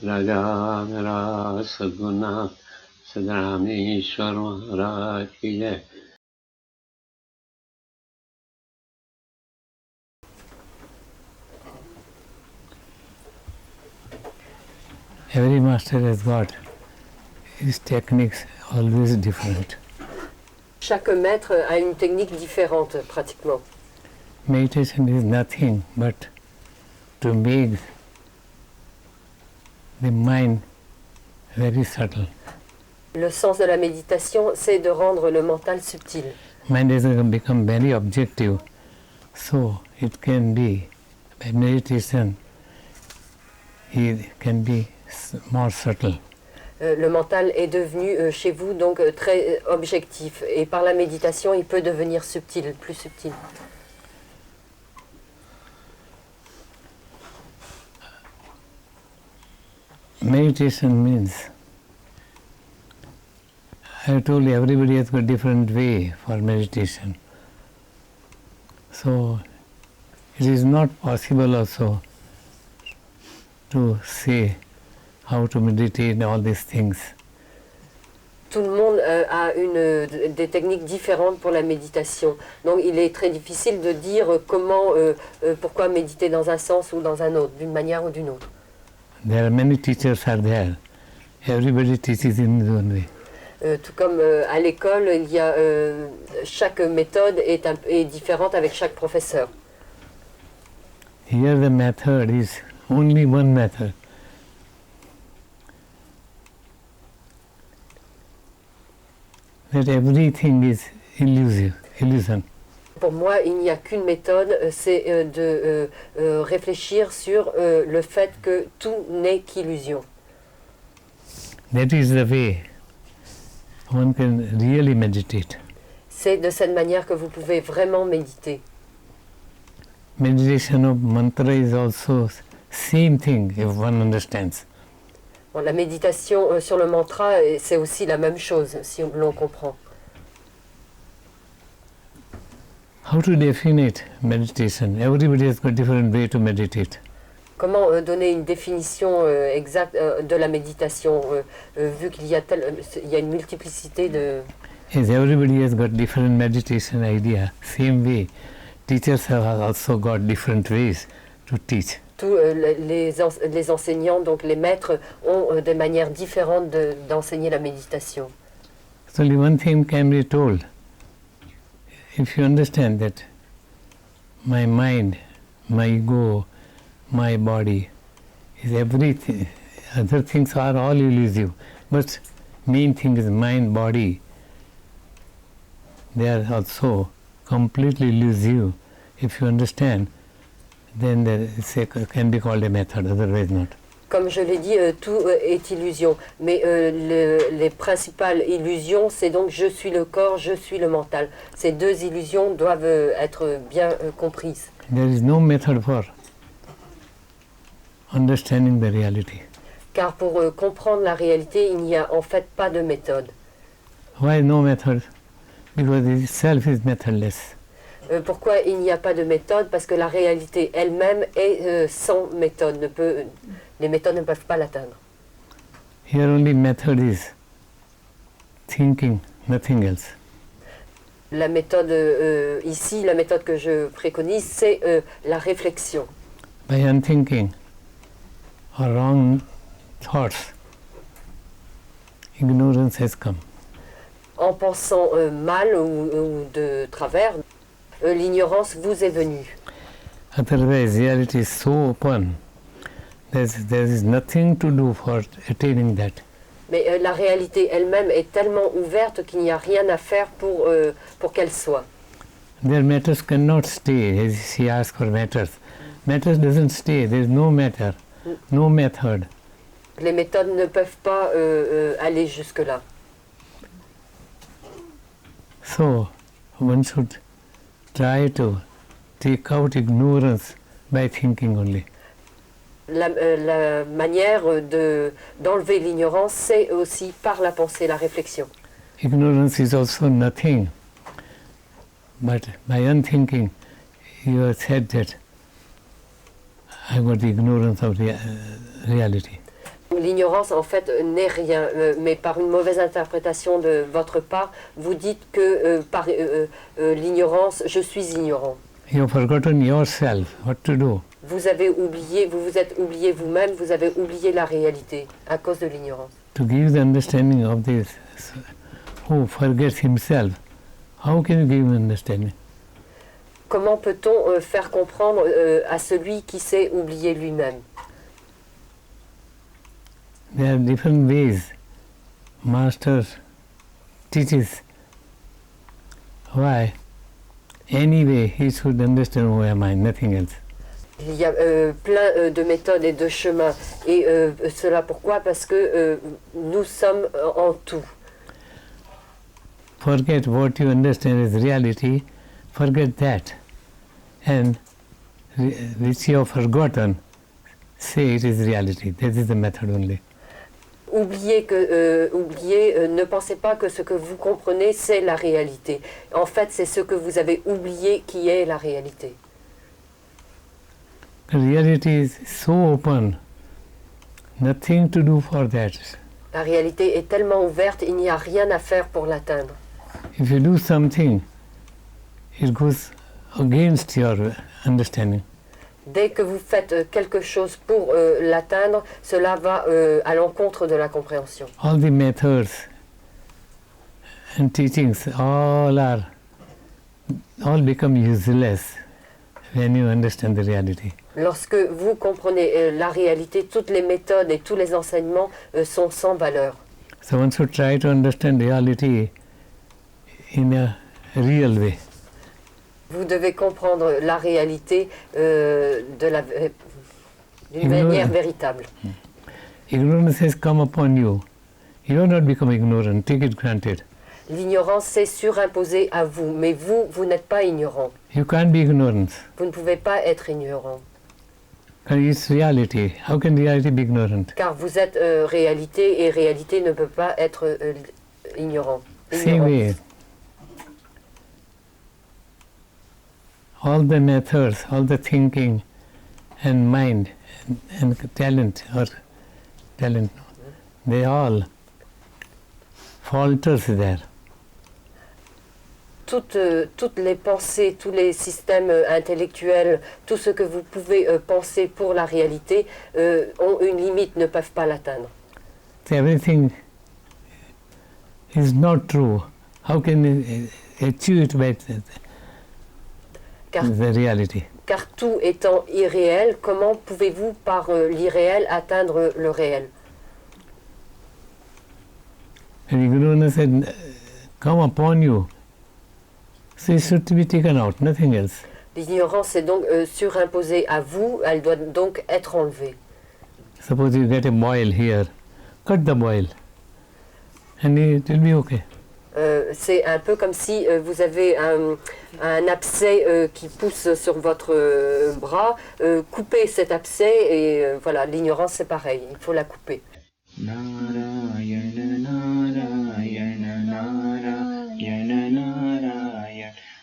Raja Mera Sadguna Sadrameshwar Maharaj ki jai. Every master has got his techniques always different. Chaque maître a une technique différente pratiquement. Meditation is nothing but to make the mind very subtle. Le sens de la méditation, c'est de rendre le mental subtil. Mind has become very objective, so it can be, by meditation, it can be more subtle. Le mental est devenu chez vous donc très objectif et par la méditation, il peut devenir subtil, plus subtil. Meditation means, I told you everybody has got different way for meditation. So it is not possible also to say how to meditate and all these things. Tout le monde a des techniques différentes pour la méditation. Donc il est très difficile de dire pourquoi méditer dans un sens ou dans un autre, d'une manière ou d'une autre. There are many teachers are there. Everybody teaches in his own way. Tout comme à l'école, il y a chaque méthode est différente avec chaque professeur. Here the method is only one method. That everything is illusion. Pour moi, il n'y a qu'une méthode, c'est de réfléchir sur le fait que tout n'est qu'illusion. That is the way one can really meditate. C'est de cette manière que vous pouvez vraiment méditer. Meditation of mantra is also same thing if one understands. Bon, la méditation sur le mantra, c'est aussi la même chose, si l'on comprend. How to define meditation? Everybody has got different way to meditate. Comment donner une définition exacte de la méditation, vu qu'il y a une multiplicité de... Yes, everybody has got different meditation idea. Same way, teachers have also got different ways to teach. Tous les enseignants, donc les maîtres, ont des manières différentes d'enseigner la méditation. So only one thing can be told. If you understand that my mind, my ego, my body is everything, other things are all illusive, but main thing is mind, body. They are also completely illusive. If you understand, then it can be called a method, otherwise not. Comme je l'ai dit, tout est illusion. Mais les principales illusions, c'est donc je suis le corps, je suis le mental. Ces deux illusions doivent être bien comprises. There is no method for understanding the reality. Car pour comprendre la réalité, il n'y a en fait pas de méthode. Why no method? Because itself is methodless. Pourquoi il n'y a pas de méthode? Parce que la réalité elle-même est sans méthode. Les méthodes ne peuvent pas l'atteindre. Here only method is thinking, nothing else. La méthode ici, la méthode que je préconise, c'est la réflexion. By unthinking or wrong thoughts, ignorance has come. En pensant mal ou de travers, l'ignorance vous est venue. Otherwise, reality is so open. There is nothing to do for attaining that. Mais la réalité elle-même est tellement ouverte qu'il n'y a rien à faire pour qu'elle soit. Their matters cannot stay. As she asked for matters. Matters doesn't stay. There is no matter, no method. Les méthodes ne peuvent pas aller jusque-là. So, one should try to take out ignorance by thinking only. La manière d'enlever l'ignorance, c'est aussi par la pensée, la réflexion. Ignorance is also nothing, but by unthinking, you have said that I got the ignorance of reality. Donc l'ignorance en fait n'est rien, mais par une mauvaise interprétation de votre part, vous dites que par l'ignorance, je suis ignorant. You have forgotten yourself, what to do. Vous avez oublié, vous vous êtes oublié vous-même, vous avez oublié la réalité à cause de l'ignorance. To give the understanding of this, who forgets himself, how can you give understanding? Comment peut-on faire comprendre à celui qui s'est oublié lui-même? There are different ways. Master teaches why. Anyway, he should understand who am I, nothing else. Il y a plein de méthodes et de chemins. Et cela pourquoi? Parce que nous sommes en tout. Forget what you understand is reality, forget that. And which you have forgotten, say it is reality. That is the method only. Oubliez, ne pensez pas que ce que vous comprenez, c'est la réalité. En fait, c'est ce que vous avez oublié qui est la réalité. The reality is so open, nothing to do for that. La réalité est tellement ouverte, il n'y a rien à faire pour l'atteindre. If you do something, it goes against your understanding. Dès que vous faites quelque chose pour l'atteindre, cela va à l'encontre de la compréhension. All the methods and teachings all become useless when you understand the reality. Lorsque vous comprenez la réalité, toutes les méthodes et tous les enseignements sont sans valeur. So one should try to understand reality in a real way. Vous devez comprendre la réalité d'une manière véritable. Ignorance has come upon you. You have not become ignorant, take it granted. L'ignorance s'est surimposée à vous, mais vous n'êtes pas ignorant. You can't be ignorant. Vous ne pouvez pas être ignorant. It's reality. How can reality be ignorant? Car vous êtes réalité et réalité ne peut pas être ignorant. Same way. All the methods, all the thinking and mind and talent, they all falters there. Toutes les pensées, tous les systèmes intellectuels, tout ce que vous pouvez penser pour la réalité ont une limite, ne peuvent pas l'atteindre. So everything is not true. How can you achieve it by the reality? Car tout étant irréel, comment pouvez-vous par l'irréel atteindre le réel? And ignorance had come upon you. So it should be taken out, nothing else. L'ignorance est donc surimposée à vous, elle doit donc être enlevée. Suppose you get a boil here, cut the boil, and it will be okay. C'est un peu comme si vous avez un abcès qui pousse sur votre bras, coupez cet abcès et voilà, l'ignorance c'est pareil, il faut la couper.